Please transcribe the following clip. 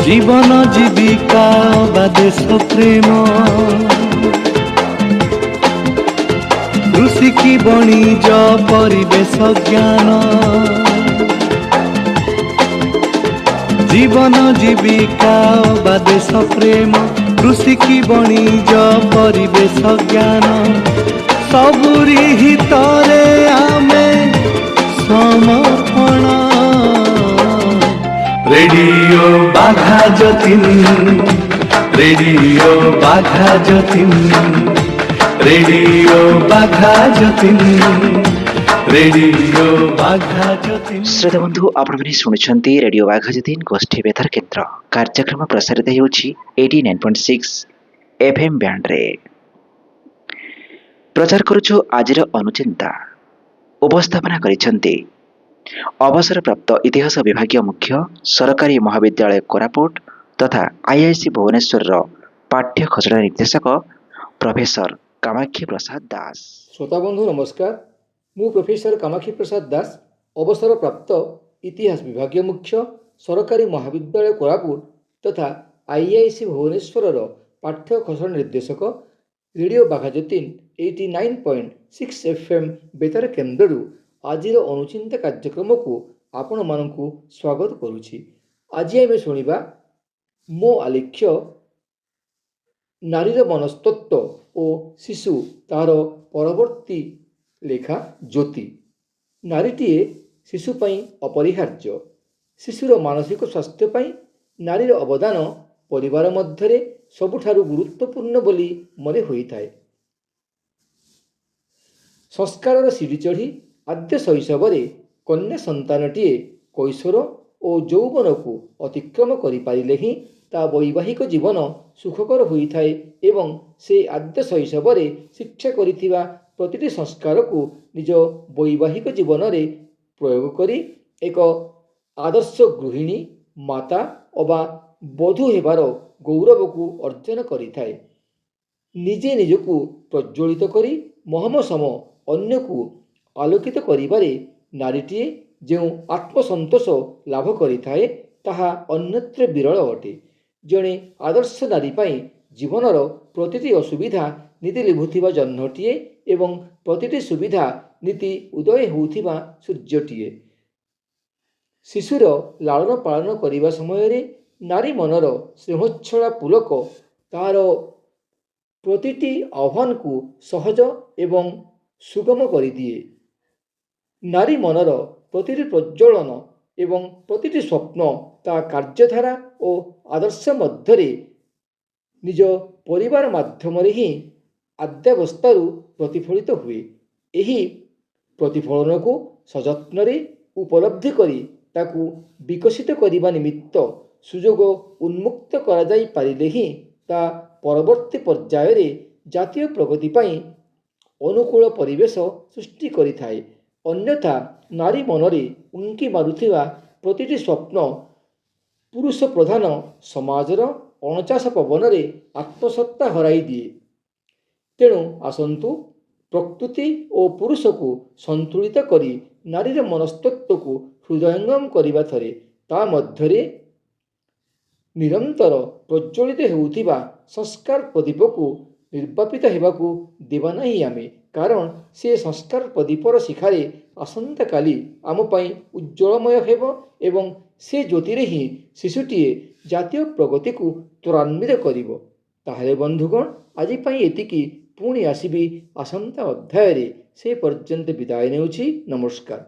জীবন জীবিকা বা দেশ প্রেম, কৃষি কি বণিজ পরিবেশ জ্ঞান, জীবন জীবিকা বা দেশ প্রেম, কৃষি কি বণিজ পরিবেশ জ্ঞান, ସବୁରି ହିତରେ ଆମେ ସମର୍ପଣ। Radio Bagha Jatin, radio Bagha Jatin, radio Bagha Jatin, radio Bagha Jatin. ଶ୍ରୋତା ବନ୍ଧୁ, ଆପଣମାନେ ଶୁଣୁଛନ୍ତି ରେଡିଓ ବାଘା ଯତୀନ ଗୋଷ୍ଠୀ ବେତାର କେନ୍ଦ୍ର। କାର୍ଯ୍ୟକ୍ରମ ପ୍ରସାରିତ ହେଉଛି 89.6 FM ବ୍ୟାଣ୍ଡରେ। ପ୍ରଚାର କରୁଛୁ ଆଜିର ଅନୁଚିନ୍ତା। ଉପସ୍ଥାପନା କରିଛନ୍ତି ଅବସରପ୍ରାପ୍ତ ଇତିହାସ ବିଭାଗୀୟ ମୁଖ୍ୟ, ସରକାରୀ ମହାବିଦ୍ୟାଳୟ କୋରାପୁଟ ତଥା ଆଇଆଇସି ଭୁବନେଶ୍ୱରର ପାଠ୍ୟ ଖସଡ଼ା ନିର୍ଦ୍ଦେଶକ ପ୍ରଫେସର କାମାକ୍ଷୀ ପ୍ରସାଦ ଦାସ। শ্রোতা বন্ধু নমস্কার, ମୁଁ ପ୍ରଫେସର କାମାକ୍ଷୀ ପ୍ରସାଦ ଦାସ, ଅବସରପ୍ରାପ୍ତ ଇତିହାସ ବିଭାଗୀୟ ମୁଖ୍ୟ, ସରକାରୀ ମହାବିଦ୍ୟାଳୟ କୋରାପୁଟ ତଥା ଆଇଆଇସି ଭୁବନେଶ୍ୱରର ପାଠ୍ୟ ଖସଡ଼ା ନିର୍ଦ୍ଦେଶକ, ରେଡ଼ିଓ ବାଘା ଯତୀନ 89.6 FM ବେତାର କେନ୍ଦ୍ରରୁ ଆଜିର ଅନୁଚିନ୍ତା କାର୍ଯ୍ୟକ୍ରମକୁ ଆପଣମାନଙ୍କୁ ସ୍ୱାଗତ କରୁଛି। ଆଜି ଆମେ ଶୁଣିବା ମୋ ଆଲେଖ୍ୟ ନାରୀର ମନସ୍ତତ୍ଵ ଓ ଶିଶୁ ତାହାର ପରବର୍ତ୍ତୀ ଲେଖା ଜ୍ୟୋତି। ନାରୀଟିଏ ଶିଶୁ ପାଇଁ ଅପରିହାର୍ଯ୍ୟ। ଶିଶୁର ମାନସିକ ସ୍ୱାସ୍ଥ୍ୟ ପାଇଁ ନାରୀର ଅବଦାନ ପରିବାର ମଧ୍ୟରେ ସବୁଠାରୁ ଗୁରୁତ୍ୱପୂର୍ଣ୍ଣ ବୋଲି ମନେ ହୋଇଥାଏ। ସଂସ୍କାରର ସିଡ଼ି ଚଢ଼ି ଆଦ୍ୟ ଶୈଶବରେ କନ୍ୟା ସନ୍ତାନଟିଏ କୈଶୋର ଓ ଯୌବନକୁ ଅତିକ୍ରମ କରିପାରିଲେ ହିଁ ତା ବୈବାହିକ ଜୀବନ ସୁଖକର ହୋଇଥାଏ ଏବଂ ସେ ଆଦ୍ୟ ଶୈଶବରେ ଶିକ୍ଷା କରିଥିବା ପ୍ରତିଟି ସଂସ୍କାରକୁ ନିଜ ବୈବାହିକ ଜୀବନରେ ପ୍ରୟୋଗ କରି ଏକ ଆଦର୍ଶ ଗୃହିଣୀ, ମାତା ଅବା ବଧୂ ହେବାର ଗୌରବକୁ ଅର୍ଜନ କରିଥାଏ। ନିଜେ ନିଜକୁ ପ୍ରଜ୍ୱଳିତ କରି ମହମ ସମ ଅନ୍ୟକୁ ଆଲୋକିତ କରିବାରେ ନାରୀଟିଏ ଯେଉଁ ଆତ୍ମସନ୍ତୋଷ ଲାଭ କରିଥାଏ ତାହା ଅନ୍ୟତ୍ର ବିରଳ ଅଟେ। ଜଣେ ଆଦର୍ଶ ନାରୀ ପାଇଁ ଜୀବନର ପ୍ରତିଟି ଅସୁବିଧା ନୀତି ଲିଭୁଥିବା ଜହ୍ନଟିଏ ଏବଂ ପ୍ରତିଟି ସୁବିଧା ନୀତି ଉଦୟ ହେଉଥିବା ସୂର୍ଯ୍ୟଟିଏ। ଶିଶୁର ଲାଳନ ପାଳନ କରିବା ସମୟରେ ନାରୀ ମନର ସ୍ନେହୋଚ୍ଛଳା ପୁଲକ ତାହାର ପ୍ରତିଟି ଆହ୍ୱାନକୁ ସହଜ ଏବଂ ସୁଗମ କରିଦିଏ। ନାରୀ ମନର ପ୍ରତିଟି ପ୍ରଜ୍ୱଳନ ଏବଂ ପ୍ରତିଟି ସ୍ୱପ୍ନ ତା କାର୍ଯ୍ୟଧାରା ଓ ଆଦର୍ଶ ମଧ୍ୟରେ ନିଜ ପରିବାର ମାଧ୍ୟମରେ ହିଁ ଆଦ୍ୟାବସ୍ଥାରୁ ପ୍ରତିଫଳିତ ହୁଏ। ଏହି ପ୍ରତିଫଳନକୁ ସଯତ୍ନରେ ଉପଲବ୍ଧି କରି ତାକୁ ବିକଶିତ କରିବା ନିମିତ୍ତ ସୁଯୋଗ ଉନ୍ମୁକ୍ତ କରାଯାଇ ପାରିଲେ ହିଁ ତା ପରବର୍ତ୍ତୀ ପର୍ଯ୍ୟାୟରେ ଜାତୀୟ ପ୍ରଗତି ପାଇଁ ଅନୁକୂଳ ପରିବେଶ ସୃଷ୍ଟି କରିଥାଏ। ଅନ୍ୟଥା ନାରୀ ମନରେ ଉଙ୍କି ମାରୁଥିବା ପ୍ରତିଟି ସ୍ୱପ୍ନ ପୁରୁଷ ପ୍ରଧାନ ସମାଜର ଅଣଚାଷ ପବନରେ ଆତ୍ମସତ୍ତା ହରାଇ ଦିଏ। ତେଣୁ ଆସନ୍ତୁ ପ୍ରକୃତି ଓ ପୁରୁଷକୁ ସନ୍ତୁଳିତ କରି ନାରୀର ମନସ୍ତତ୍ଵକୁ ହୃଦୟଙ୍ଗମ କରିବା ଥରେ। ତା ମଧ୍ୟରେ ନିରନ୍ତର ପ୍ରଜ୍ୱଳିତ ହେଉଥିବା ସଂସ୍କାର ପ୍ରଦୀପକୁ ନିର୍ବାପିତ ହେବାକୁ ଦେବା ନାହିଁ ଆମେ, କାରଣ ସେ ସଂସ୍କାର ପ୍ରଦୀପର ଶିଖାରେ ଆସନ୍ତାକାଲି ଆମ ପାଇଁ ଉଜ୍ଜ୍ୱଳମୟ ହେବ ଏବଂ ସେ ଜ୍ୟୋତିରେ ହିଁ ଶିଶୁଟିଏ ଜାତୀୟ ପ୍ରଗତିକୁ ତ୍ୱରାନ୍ୱିତ କରିବ। ତାହେଲେ ବନ୍ଧୁଗଣ, ଆଜି ପାଇଁ ଏତିକି। ପୁଣି ଆସିବି ଆସନ୍ତା ଅଧ୍ୟାୟରେ। ସେ ପର୍ଯ୍ୟନ୍ତ ବିଦାୟ ନେଉଛି। ନମସ୍କାର।